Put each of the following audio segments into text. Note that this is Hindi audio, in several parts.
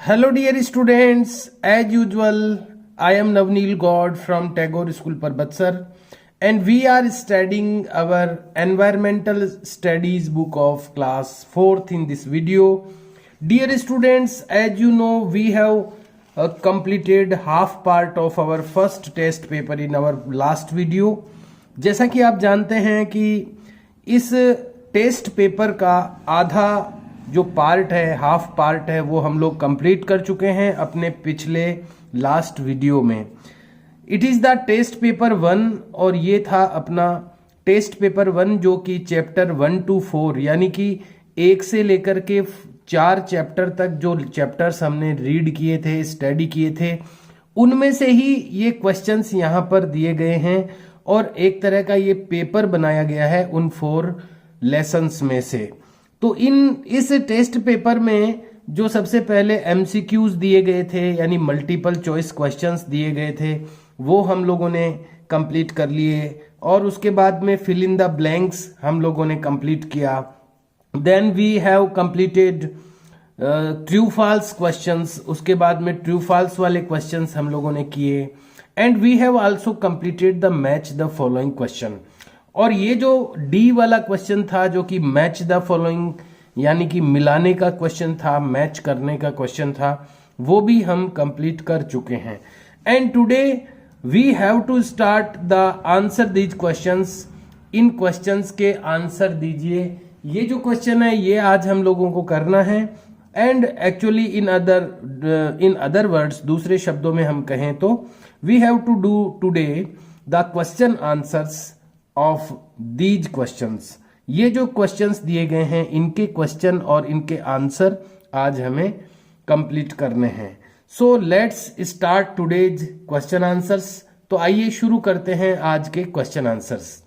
Hello dear students, as usual, I am Navneel God from Tagore School Parbatsar and we are studying our environmental studies book of class 4th in this video. Dear students, as you know, we have completed half part of our first test paper in our last video. जैसा कि आप जानते हैं कि इस टेस्ट पेपर का आधा जो पार्ट है, हाफ पार्ट है, वो हम लोग कंप्लीट कर चुके हैं अपने पिछले लास्ट वीडियो में. It is the test paper 1 और ये था अपना टेस्ट पेपर 1 जो कि चैप्टर 1 to 4 यानी कि 1 से लेकर के 4 चैप्टर तक जो चैप्टर्स हमने रीड किए थे, स्टडी किए थे, उनमें से ही ये क्वेश्चंस यहाँ पर दिए गए हैं और एक तरह का ये पेपर बनाया गया है उन 4 लेसन्स में से. तो इस टेस्ट पेपर में जो सबसे पहले एमसीक्यूज दिए गए थे यानी मल्टीपल चॉइस क्वेश्चंस दिए गए थे वो हम लोगों ने कंप्लीट कर लिए और उसके बाद में फिल इन द ब्लैंक्स हम लोगों ने कंप्लीट किया. Then we have completed true false questions, उसके बाद में ट्रू फॉल्स वाले क्वेश्चंस हम लोगों ने किए and we have also completed the match the following question. और ये जो डी वाला क्वेश्चन था जो कि मैच द फॉलोइंग यानी कि मिलाने का क्वेश्चन था, मैच करने का क्वेश्चन था, वो भी हम कंप्लीट कर चुके हैं. And today we have to start the answer these questions. इन क्वेश्चंस के आंसर दीजिए. ये जो क्वेश्चन है ये आज हम लोगों को करना है. And actually in other words, दूसरे शब्दों में हम कहें तो we have to do today the question answers of these questions. ये जो क्वेश्चंस दिए गए हैं इनके क्वेश्चन और इनके आंसर आज हमें कंप्लीट करने हैं. So let's start today's question answers. तो आइए शुरू करते हैं आज के question answers.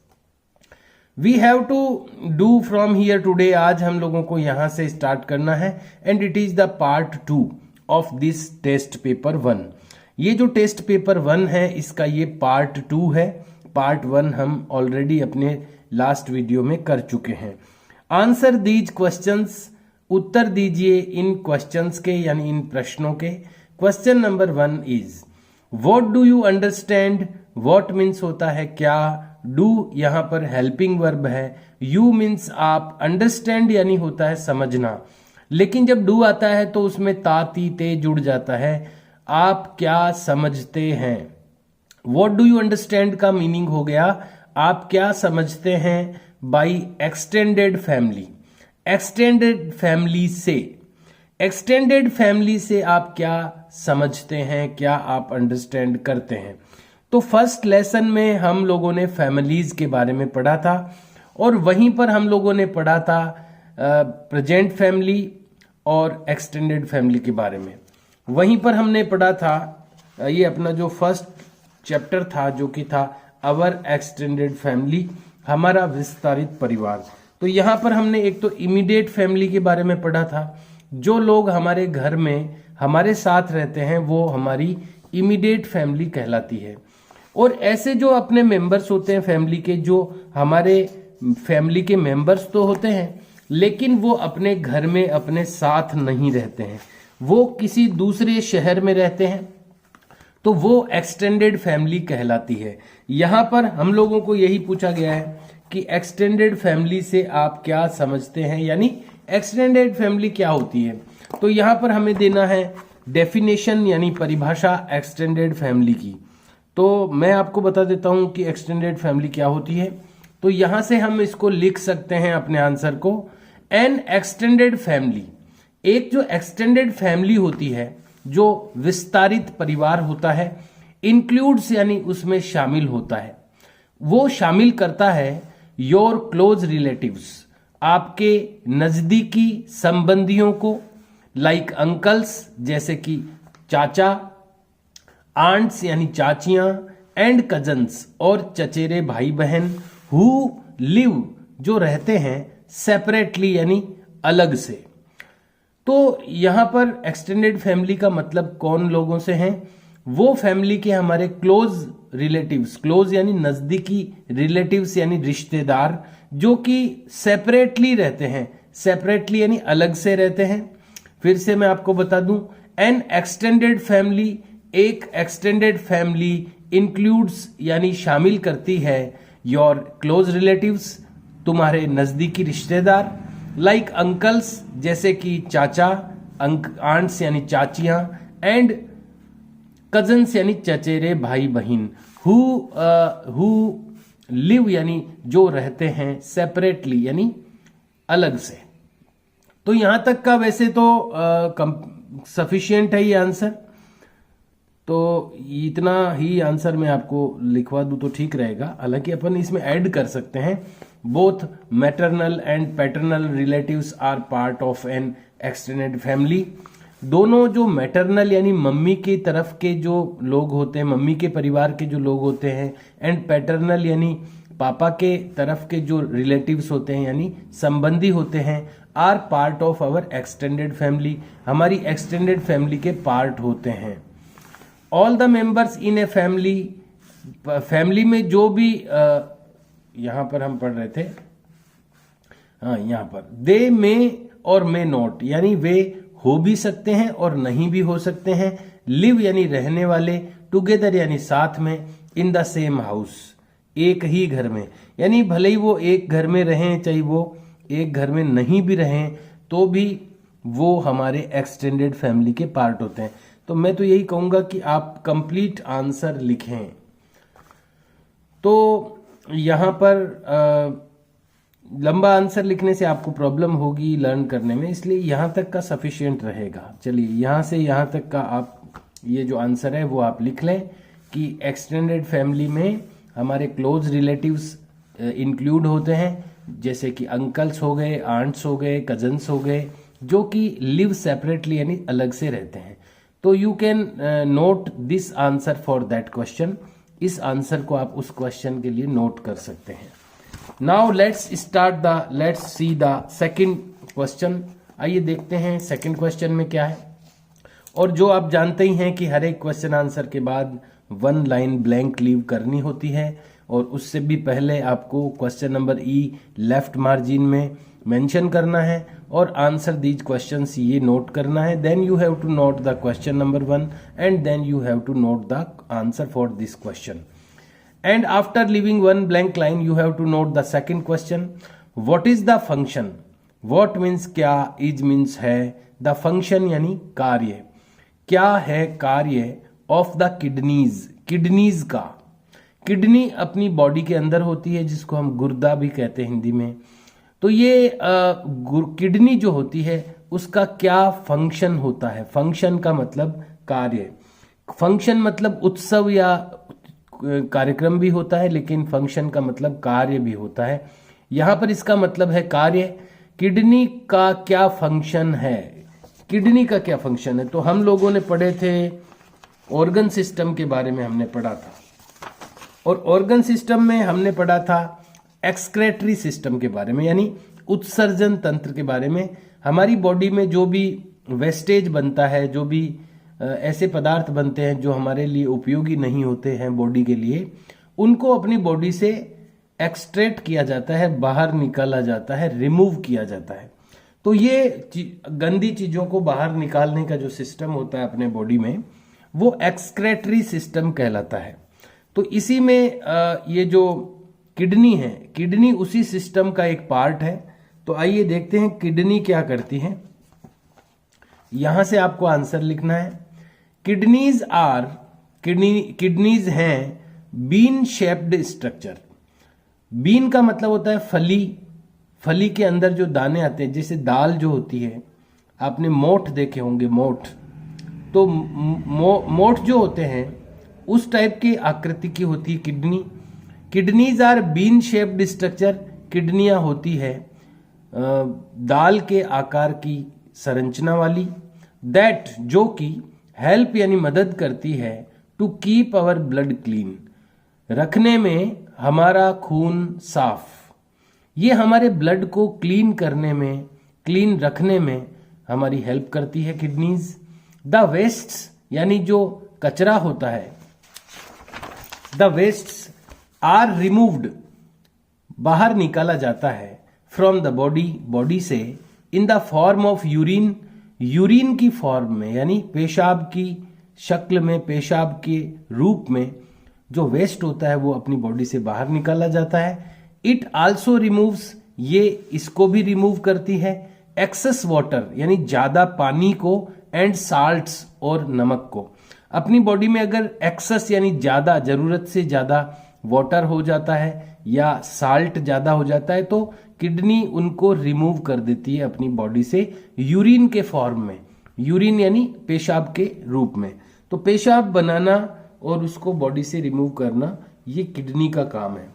We have to do from here today. आज हम लोगों को यहां से स्टार्ट करना है and it is the part 2 of this test paper 1. ये जो टेस्ट पेपर 1 है इसका ये पार्ट 2 है. पार्ट 1 हम ऑलरेडी अपने लास्ट वीडियो में कर चुके हैं. Answer these questions. उत्तर दीजिए इन क्वेश्चंस के यानी इन प्रश्नों के. Question number 1 is what do you understand. What means होता है क्या, डू यहां पर हेल्पिंग वर्ब है, यू मीन्स आप, अंडरस्टैंड यानी होता है समझना. लेकिन जब डू आता है तो उसमें ता ती ते जुड़ जाता है. आप क्या समझते हैं. व्हाट डू यू अंडरस्टैंड का मीनिंग हो गया आप क्या समझते हैं by extended family. Extended family से, एक्सटेंडेड फैमिली से आप क्या समझते हैं, क्या आप अंडरस्टैंड करते हैं. तो फर्स्ट लेसन में हम लोगों ने फैमिलीज के बारे में पढ़ा था और वहीं पर हम लोगों ने पढ़ा था प्रेजेंट फैमिली और एक्सटेंडेड फैमिली के बारे में. वहीं पर हमने पढ़ा था ये अपना जो फर्स्ट चैप्टर था जो कि था अवर एक्सटेंडेड फैमिली, हमारा विस्तारित परिवार. तो यहाँ पर हमने एक तो इमीडिएट फैमिली के बारे में पढ़ा था. जो लोग हमारे घर में हमारे साथ रहते हैं वो हमारी इमीडिएट फैमिली कहलाती है. और ऐसे जो अपने मेंबर्स होते हैं फैमिली के, जो हमारे फैमिली के मेंबर्स तो होते हैं लेकिन वो अपने घर में अपने साथ नहीं रहते हैं, वो किसी दूसरे शहर में रहते हैं, तो वो एक्सटेंडेड फैमिली कहलाती है. यहां पर हम लोगों को यही पूछा गया है कि एक्सटेंडेड फैमिली से आप क्या समझते हैं यानी एक्सटेंडेड फैमिली क्या होती है. तो यहां पर हमें देना है डेफिनेशन यानी परिभाषा एक्सटेंडेड फैमिली की. तो मैं आपको बता देता हूं कि एक्सटेंडेड फैमिली क्या होती है. तो यहां से हम इसको लिख सकते हैं अपने आंसर को. एन एक्सटेंडेड फैमिली, एक जो एक्सटेंडेड फैमिली होती है, जो विस्तारित परिवार होता है, इंक्लूड्स यानी उसमें शामिल होता है, वो शामिल करता है योर क्लोज रिलेटिव्स, आपके नजदीकी संबंधियों को, लाइक अंकल्स जैसे कि चाचा, आंट्स यानी चाचियां, एंड कजन्स और चचेरे भाई बहन, हु लिव जो रहते हैं सेपरेटली यानी अलग से. तो यहां पर एक्सटेंडेड फैमिली का मतलब कौन लोगों से हैं, वो फैमिली के हमारे क्लोज रिलेटिव्स, क्लोज यानी नजदीकी, रिलेटिव्स यानी रिश्तेदार, जो कि सेपरेटली रहते हैं. सेपरेटली यानी अलग से रहते हैं. फिर से मैं आपको बता दूं, एन एक्सटेंडेड फैमिली, एक एक्सटेंडेड फैमिली इंक्लूड्स यानी शामिल करती है योर क्लोज रिलेटिव्स, तुम्हारे नजदीकी रिश्तेदार, लाइक अंकल्स जैसे कि चाचा, आंट्स यानी चाचियां, एंड कजन्स यानी चचेरे भाई बहन, हु लिव यानी जो रहते हैं, सेपरेटली यानी अलग से। तो यहां तक का वैसे तो सफिशिएंट है ये आंसर, तो इतना ही आंसर मैं आपको लिखवा दूं तो ठीक रहेगा। हालांकि अपन इसमें ऐड कर सकते हैं, both maternal and paternal relatives are part of an extended family. दोनों जो मैटरनल यानी मम्मी की तरफ के जो लोग होते हैं, मम्मी के परिवार के जो लोग होते हैं, एंड पैटर्नल यानी पापा के तरफ के जो रिलेटिव्स होते हैं यानी संबंधी होते हैं, are part of our extended family, हमारी एक्सटेंडेड फैमिली के पार्ट होते हैं। All the members in a family, family में जो भी यहां पर हम पढ़ रहे थे, हाँ यहां पर दे मे और मे नॉट यानी वे हो भी सकते हैं और नहीं भी हो सकते हैं, लिव यानी रहने वाले, टुगेदर यानी साथ में, इन द सेम हाउस एक ही घर में, यानी भले ही वो एक घर में रहें चाहे वो एक घर में नहीं भी रहें तो भी वो हमारे एक्सटेंडेड फैमिली के पार्ट होते हैं। तो मैं तो यही कहूंगा कि आप कंप्लीट आंसर लिखें। तो यहां पर लंबा आंसर लिखने से आपको प्रॉब्लम होगी लर्न करने में, इसलिए यहां तक का सफिशिएंट रहेगा। चलिए यहां से यहां तक का आप ये जो आंसर है वो आप लिख लें कि एक्सटेंडेड फैमिली में हमारे क्लोज रिलेटिव्स इंक्लूड होते हैं, जैसे कि अंकल्स हो गए, आंट्स हो गए, कजन्स हो गए, जो कि लिव सेपरेटली यानी अलग से रहते हैं। तो you can note this answer for that question, इस आंसर को आप उस क्वेश्चन के लिए नोट कर सकते हैं। Now let's see the second question. आइए देखते हैं सेकंड क्वेश्चन में क्या है। और जो आप जानते ही हैं कि हर एक क्वेश्चन आंसर के बाद 1 लाइन ब्लैंक लीव करनी होती है, और उससे भी पहले आपको question number E left margin में मेंशन करना है और आंसर दीज क्वेश्चंस ये नोट करना है। Then you have to note the question number 1 and then you have to note the answer for this question. And after leaving one blank line, you have to note the second question. What is the function? What means क्या, is means है, the function यानी कार्य, क्या है कार्य of the kidneys, किडनीज का। किडनी अपनी बॉडी के अंदर होती है जिसको हम गुर्दा भी कहते हैं हिंदी में। तो ये किडनी जो होती है उसका क्या फंक्शन होता है। फंक्शन का मतलब कार्य, फंक्शन मतलब उत्सव या कार्यक्रम भी होता है, लेकिन फंक्शन का मतलब कार्य भी होता है। यहां पर इसका मतलब है कार्य। किडनी का क्या फंक्शन है, किडनी का क्या फंक्शन है। तो हम लोगों ने पढ़े थे ऑर्गन सिस्टम के बारे में हमने पढ़ा था, और ऑर्गन सिस्टम में हमने पढ़ा था एक्सक्रेटरी सिस्टम के बारे में, यानी उत्सर्जन तंत्र के बारे में। हमारी बॉडी में जो भी वेस्टेज बनता है, जो भी ऐसे पदार्थ बनते हैं जो हमारे लिए उपयोगी नहीं होते हैं बॉडी के लिए, उनको अपनी बॉडी से एक्सट्रैक्ट किया जाता है, बाहर निकाला जाता है, रिमूव किया जाता है। तो ये गंदी चीजों को बाहर निकालने का जो सिस्टम होता है अपने बॉडी में, वो एक्सक्रेटरी सिस्टम कहलाता है। तो इसी में ये जो किडनी है, किडनी उसी सिस्टम का एक पार्ट है। तो आइए देखते हैं किडनी क्या करती है। यहां से आपको आंसर लिखना है। किडनीज हैं बीन शेप्ड स्ट्रक्चर। बीन का मतलब होता है फली, फली के अंदर जो दाने आते हैं, जैसे दाल जो होती है, आपने मोठ देखे होंगे, मोठ। तो मोठ जो होते हैं उस टाइप की आकृति की होती है kidney. Kidneys are bean shaped structure, किडनियां होती है दाल के आकार की संरचना वाली। दैट जो कि हेल्प यानी मदद करती है to keep our blood clean, रखने में हमारा खून साफ। ये हमारे ब्लड को क्लीन करने में, क्लीन रखने में हमारी हेल्प करती है किडनीज। द वेस्ट्स यानी जो कचरा होता है, द वेस्ट्स आर रिमूव्ड, बाहर निकाला जाता है, फ्रॉम द बॉडी, बॉडी से, in the form of urine, urine की फॉर्म में यानी पेशाब की शक्ल में, पेशाब के रूप में जो वेस्ट होता है वो अपनी बॉडी से बाहर निकाला जाता है। इट आल्सो रिमूव्स, ये इसको भी रिमूव करती है, एक्सेस वाटर यानी ज्यादा पानी को, एंड साल्ट्स और नमक को। अपनी बॉडी में अगर एक्सेस यानी ज्यादा, जरूरत से ज्यादा वाटर हो जाता है या साल्ट ज्यादा हो जाता है तो किडनी उनको रिमूव कर देती है अपनी बॉडी से यूरिन के फॉर्म में, यूरिन यानी पेशाब के रूप में। तो पेशाब बनाना और उसको बॉडी से रिमूव करना ये किडनी का काम है।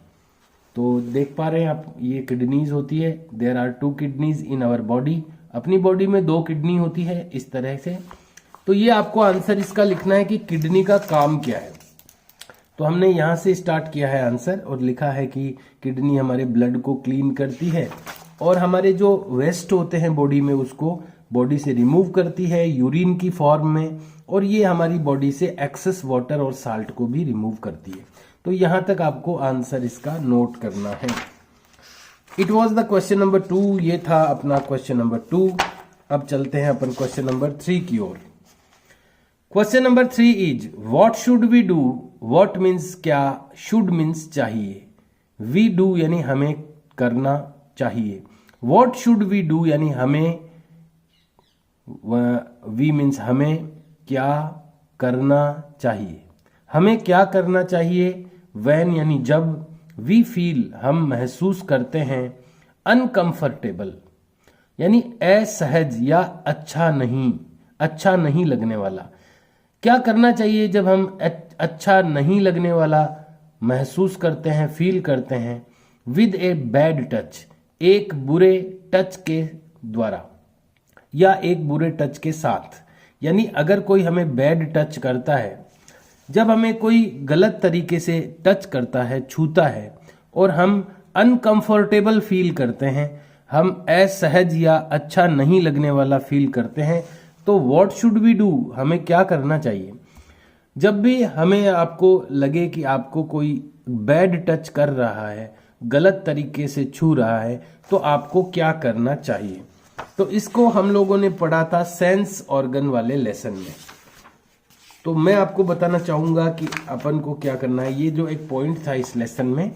तो देख पा रहे हैं आप, ये किडनीज होती है। There are 2 kidneys in our body. अपनी बॉडी में 2 किडनी होती है इस तरह से। तो ये आपको आंसर इसका लिखना है कि किडनी का काम क्या है। तो हमने यहां से स्टार्ट किया है आंसर और लिखा है कि किडनी हमारे ब्लड को क्लीन करती है और हमारे जो वेस्ट होते हैं बॉडी में उसको बॉडी से रिमूव करती है यूरिन की फॉर्म में, और ये हमारी बॉडी से एक्सेस वाटर और साल्ट को भी रिमूव करती है। तो यहां तक आपको आंसर इसका नोट करना है। It was the question number 2, ये था अपना क्वेश्चन नंबर 2। अब चलते हैं अपन क्वेश्चन नंबर 3 की ओर। Question number 3 is what should we do. What means क्या, शुड मीन्स चाहिए, वी डू यानी हमें करना चाहिए, व्हाट शुड वी डू यानी हमें, वी मीन्स हमें क्या करना चाहिए, हमें क्या करना चाहिए। व्हेन यानी जब, वी फील हम महसूस करते हैं, अनकंफर्टेबल यानी असहज या अच्छा नहीं लगने वाला। क्या करना चाहिए जब हम अच्छा नहीं लगने वाला महसूस करते हैं, फील करते हैं। विद ए बैड टच, एक बुरे टच के द्वारा या एक बुरे टच के साथ। यानी अगर कोई हमें बैड टच करता है, जब हमें कोई गलत तरीके से टच करता है, छूता है और हम अनकंफर्टेबल फील करते हैं, हम असहज या अच्छा नहीं लगने वाला फील करते हैं, तो व्हाट शुड वी डू, हमें क्या करना चाहिए। जब भी हमें आपको लगे कि आपको कोई बैड टच कर रहा है, गलत तरीके से छू रहा है, तो आपको क्या करना चाहिए। तो इसको हम लोगों ने पढ़ा था सेंस ऑर्गन वाले लेसन में। तो मैं आपको बताना चाहूंगा कि अपन को क्या करना है। ये जो एक पॉइंट था इस लेसन में,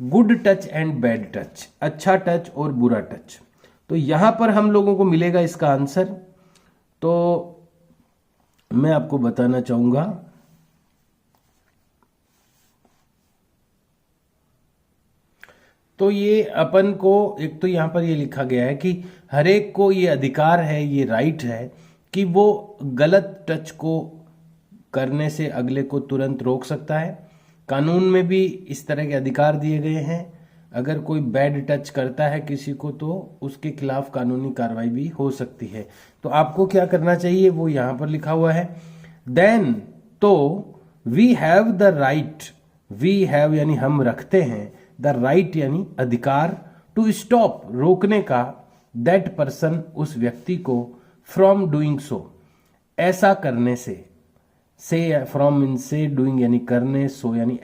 good touch and bad touch, अच्छा टच और बुरा टच। तो यहां पर हम लोगों को मिलेगा इसका आंसर। तो मैं आपको बताना चाहूंगा, तो ये अपन को एक तो यहां पर ये लिखा गया है कि हर एक को ये अधिकार है, ये राइट है कि वो गलत टच को करने से अगले को तुरंत रोक सकता है। कानून में भी इस तरह के अधिकार दिए गए हैं। अगर कोई बैड टच करता है किसी को तो उसके खिलाफ कानूनी कार्रवाई भी हो सकती है। तो आपको क्या करना चाहिए वो यहां पर लिखा हुआ है। देन, तो we have the right, we have यानी हम रखते हैं, द राइट यानी अधिकार, टू स्टॉप रोकने का, दैट पर्सन उस व्यक्ति को, फ्रॉम डूइंग सो ऐसा करने से फ्रॉम मीन से, डूइंग यानी करने, सो यानी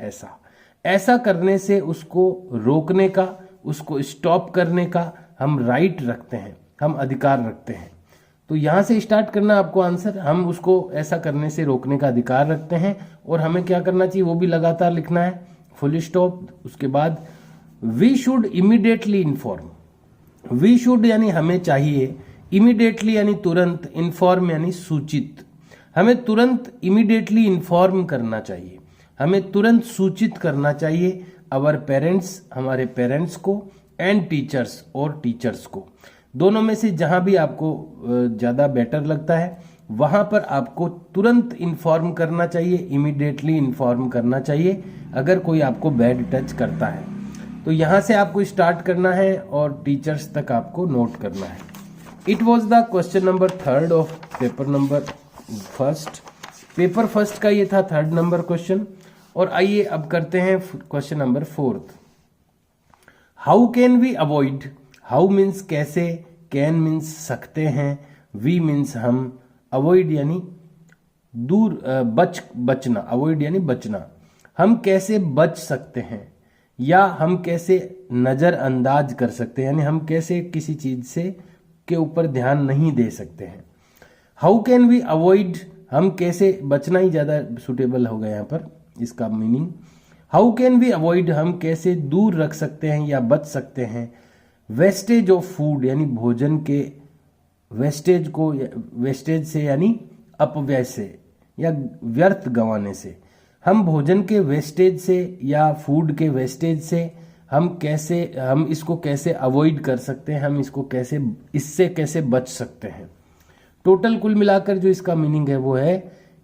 ऐसा करने से उसको रोकने का, उसको स्टॉप करने का हम राइट रखते हैं, हम अधिकार रखते हैं। तो यहां से स्टार्ट करना आपको आंसर। हम उसको ऐसा करने से रोकने का अधिकार रखते हैं और हमें क्या करना चाहिए वो भी लगातार लिखना है, फुल स्टॉप। उसके बाद we should immediately inform, we should यानी हमें चाहिए, इमीडिएटली यानी तुरंत, इन्फॉर्म यानी सूचित। हमें तुरंत इमीडिएटली इन्फॉर्म करना चाहिए, हमें तुरंत सूचित करना चाहिए अवर पेरेंट्स, हमारे पेरेंट्स को, एंड टीचर्स और टीचर्स को। दोनों में से जहां भी आपको ज्यादा बेटर लगता है वहां पर आपको तुरंत इन्फॉर्म करना चाहिए, इमीडिएटली इन्फॉर्म करना चाहिए अगर कोई आपको बैड टच करता है। तो यहां से आपको स्टार्ट करना है और टीचर्स तक आपको नोट करना है। It was the question number 3 of paper number first. Paper first का ये था 3rd नंबर क्वेश्चन। और आइए अब करते हैं question number 4th। How can we avoid, how means कैसे, कैन मीन्स सकते हैं, वी मीन्स हम, अवॉइड यानी दूर, बचना, अवॉइड यानी बचना। हम कैसे बच सकते हैं या हम कैसे नजरअंदाज कर सकते हैं, यानी हम कैसे किसी चीज से के ऊपर ध्यान नहीं दे सकते हैं। हाउ कैन वी अवॉइड, हम कैसे, बचना ही ज़्यादा सुटेबल होगा यहाँ पर इसका meaning. How can we avoid, हम कैसे दूर रख सकते हैं या बच सकते हैं वेस्टेज ऑफ फूड, यानी भोजन के वेस्टेज को, वेस्टेज से यानी अपव्यय से या व्यर्थ गंवाने से। हम भोजन के वेस्टेज से या फूड के वेस्टेज से हम इसको कैसे अवॉइड कर सकते हैं, हम इससे कैसे बच सकते हैं। टोटल कुल मिलाकर जो इसका मीनिंग है वो है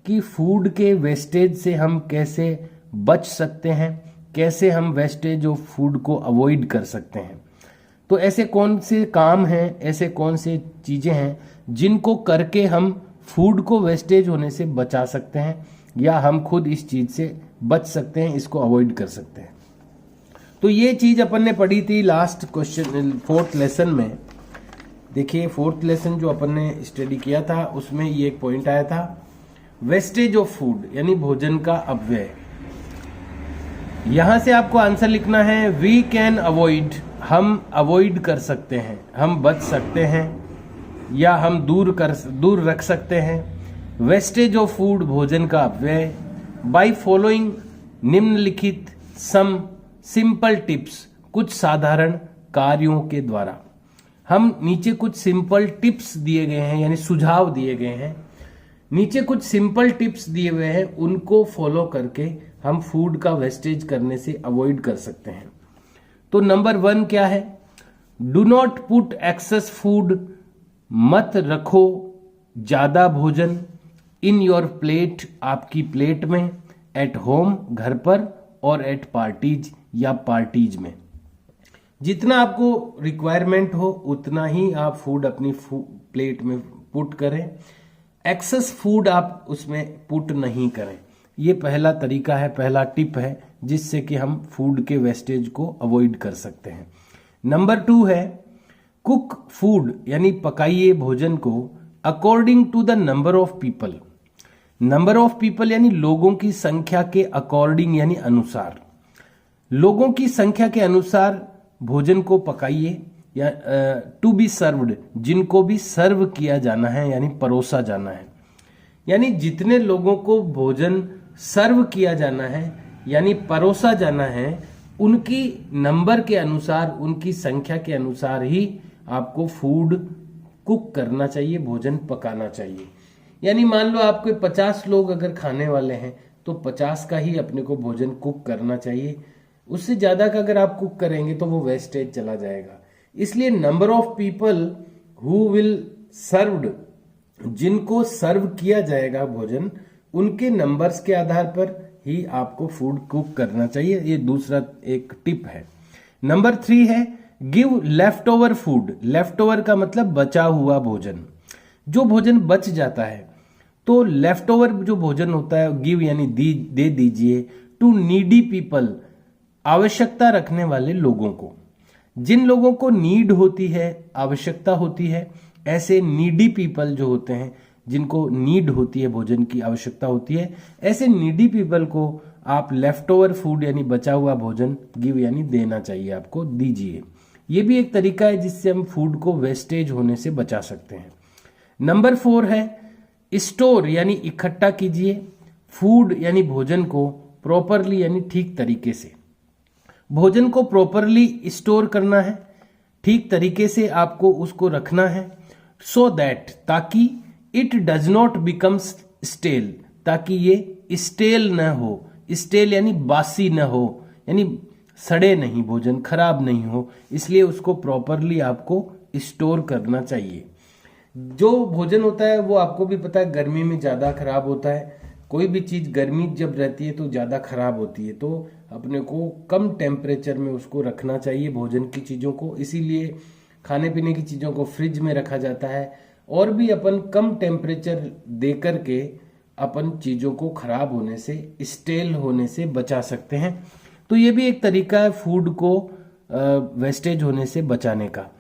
कि फूड के वेस्टेज से हम कैसे बच सकते हैं, कैसे हम वेस्टेज ऑफ फूड को अवॉइड कर सकते हैं। तो ऐसे कौन से काम हैं, ऐसे कौन से चीज़ें हैं जिनको करके हम फूड को वेस्टेज होने से बचा सकते हैं या हम खुद इस चीज़ से बच सकते हैं, इसको अवॉइड कर सकते हैं। तो ये चीज़ अपन ने पढ़ी थी लास्ट क्वेश्चन 4th लेसन में। देखिए 4th लेसन जो अपन ने स्टडी किया था उसमें ये एक पॉइंट आया था, वेस्टेज ऑफ फूड यानी भोजन का अपव्यय। यहां से आपको आंसर लिखना है वी कैन अवॉइड, हम अवॉइड कर सकते हैं, हम बच सकते हैं या हम दूर रख सकते हैं वेस्टेज ऑफ फूड, भोजन का अपव्यय, बाय फॉलोइंग निम्नलिखित सम सिंपल टिप्स, कुछ साधारण कार्यों के द्वारा। हम नीचे कुछ सिंपल टिप्स दिए गए हैं यानी सुझाव दिए गए हैं, नीचे कुछ सिंपल टिप्स दिए हुए हैं, उनको फॉलो करके हम फूड का वेस्टेज करने से अवॉइड कर सकते हैं। तो नंबर 1 क्या है, do not put excess food, मत रखो ज्यादा भोजन, इन योर प्लेट, आपकी प्लेट में, एट होम, घर पर, और एट पार्टीज या पार्टीज में। जितना आपको रिक्वायरमेंट हो उतना ही आप फूड अपनी प्लेट में पुट करें, एक्सेस फूड आप उसमें पुट नहीं करें। ये पहला तरीका है, पहला टिप है जिससे कि हम फूड के वेस्टेज को अवॉइड कर सकते हैं। नंबर 2 है कुक फूड यानी पकाइए भोजन को according to the number of people. Number of people यानी लोगों की संख्या के अकॉर्डिंग यानी अनुसार, लोगों की संख्या के अनुसार भोजन को पकाइए या टू बी सर्व्ड, जिनको भी सर्व किया जाना है यानी परोसा जाना है, यानी जितने लोगों को भोजन सर्व किया जाना है यानी परोसा जाना है उनकी नंबर के अनुसार, उनकी संख्या के अनुसार ही आपको फूड कुक करना चाहिए, भोजन पकाना चाहिए। यानी मान लो आपके 50 लोग अगर खाने वाले हैं तो 50 का ही अपने को भोजन कुक करना चाहिए, उससे ज्यादा का अगर आप कुक करेंगे तो वो वेस्टेज चला जाएगा। इसलिए number of people who will served, जिनको सर्व किया जाएगा भोजन, उनके नंबर्स के आधार पर ही आपको फूड कुक करना चाहिए। ये दूसरा एक टिप है। नंबर 3 है give left over food. Left over का मतलब बचा हुआ भोजन, जो भोजन बच जाता है तो लेफ्ट ओवर जो भोजन होता है गिव यानी दे दीजिए टू नीडी पीपल, आवश्यकता रखने वाले लोगों को। जिन लोगों को नीड होती है, आवश्यकता होती है, ऐसे नीडी पीपल जो होते हैं, जिनको नीड होती है, भोजन की आवश्यकता होती है, ऐसे नीडी पीपल को आप लेफ्ट ओवर फूड यानी बचा हुआ भोजन गिव यानी देना चाहिए, आपको दीजिए। ये भी एक तरीका है जिससे हम फूड को वेस्टेज होने से बचा सकते हैं। नंबर 4 है स्टोर यानी इकट्ठा कीजिए फूड यानी भोजन को प्रॉपरली यानी ठीक तरीके से। भोजन को प्रॉपरली स्टोर करना है, ठीक तरीके से आपको उसको रखना है, सो दैट, ताकि it does not becomes stale, ताकि ये स्टेल न हो। स्टेल यानी बासी न हो, यानी सड़े नहीं, भोजन खराब नहीं हो, इसलिए उसको प्रॉपरली आपको स्टोर करना चाहिए। जो भोजन होता है वो आपको भी पता है गर्मी में ज़्यादा खराब होता है। कोई भी चीज़ गर्मी जब रहती है तो ज़्यादा खराब होती है, तो अपने को कम टेम्परेचर में उसको रखना चाहिए भोजन की चीज़ों को। इसीलिए खाने पीने की चीज़ों को फ्रिज में रखा जाता है और भी अपन कम टेम्परेचर दे करके अपन चीज़ों को खराब होने से, स्टेल होने से बचा सकते हैं। तो ये भी एक तरीका है फूड को वेस्टेज होने से बचाने का।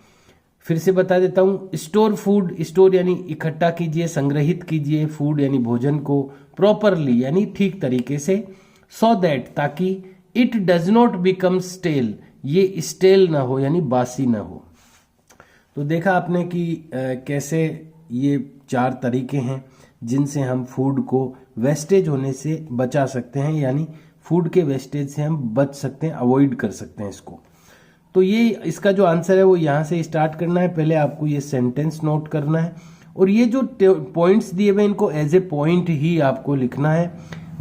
फिर से बता देता हूँ, स्टोर फूड, स्टोर यानी इकट्ठा कीजिए, संग्रहित कीजिए फूड यानी भोजन को प्रॉपरली यानी ठीक तरीके से, सो दैट, ताकि it does not become stale, ये स्टेल ना हो यानी बासी ना हो। तो देखा आपने कि कैसे ये 4 तरीके हैं जिनसे हम फूड को वेस्टेज होने से बचा सकते हैं, यानी फूड के वेस्टेज से हम बच सकते हैं, अवॉइड कर सकते हैं इसको। तो ये इसका जो आंसर है वो यहाँ से स्टार्ट करना है। पहले आपको ये सेंटेंस नोट करना है और ये जो पॉइंट्स दिए हुए इनको एज ए पॉइंट ही आपको लिखना है।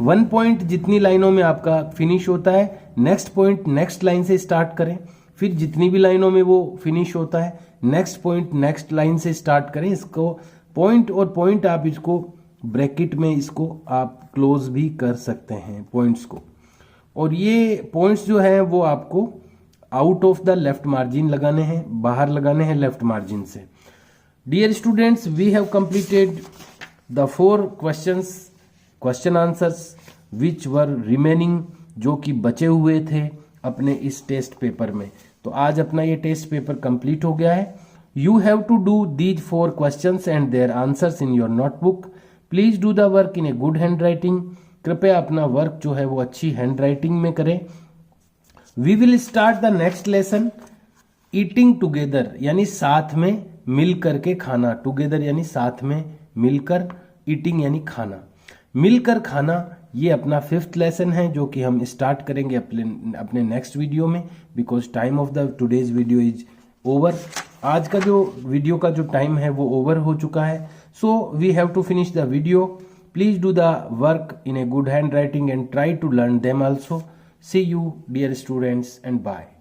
1 पॉइंट जितनी लाइनों में आपका फिनिश होता है, नेक्स्ट पॉइंट नेक्स्ट लाइन से स्टार्ट करें, फिर जितनी भी लाइनों में वो फिनिश होता है नेक्स्ट पॉइंट नेक्स्ट लाइन से स्टार्ट करें। इसको पॉइंट और पॉइंट आप इसको ब्रैकेट में इसको आप क्लोज भी कर सकते हैं पॉइंट्स को। और ये पॉइंट्स जो है वो आपको out of the left margin लगाने हैं, बाहर लगाने हैं लेफ्ट मार्जिन से। Dear students, we have completed the 4 question answers which were remaining, जो कि बचे हुए थे अपने इस टेस्ट पेपर में। तो आज अपना ये टेस्ट पेपर कंप्लीट हो गया है। You have to do these 4 questions and their answers in your notebook. Please do the work in a good hand writing. कृपया अपना वर्क जो है वो अच्छी हैंड राइटिंग में करें। We will start the next lesson eating together, यानी साथ में मिल करके खाना। टुगेदर यानी साथ में मिलकर, ईटिंग यानी खाना, मिलकर खाना। ये अपना 5th लेसन है जो कि हम स्टार्ट करेंगे अपने नेक्स्ट वीडियो में, because time of the today's video is over. आज का जो वीडियो का जो टाइम है वो ओवर हो चुका है। So we have to finish the video. Please do the work in a good handwriting and try to learn them also. See you, dear students, and bye.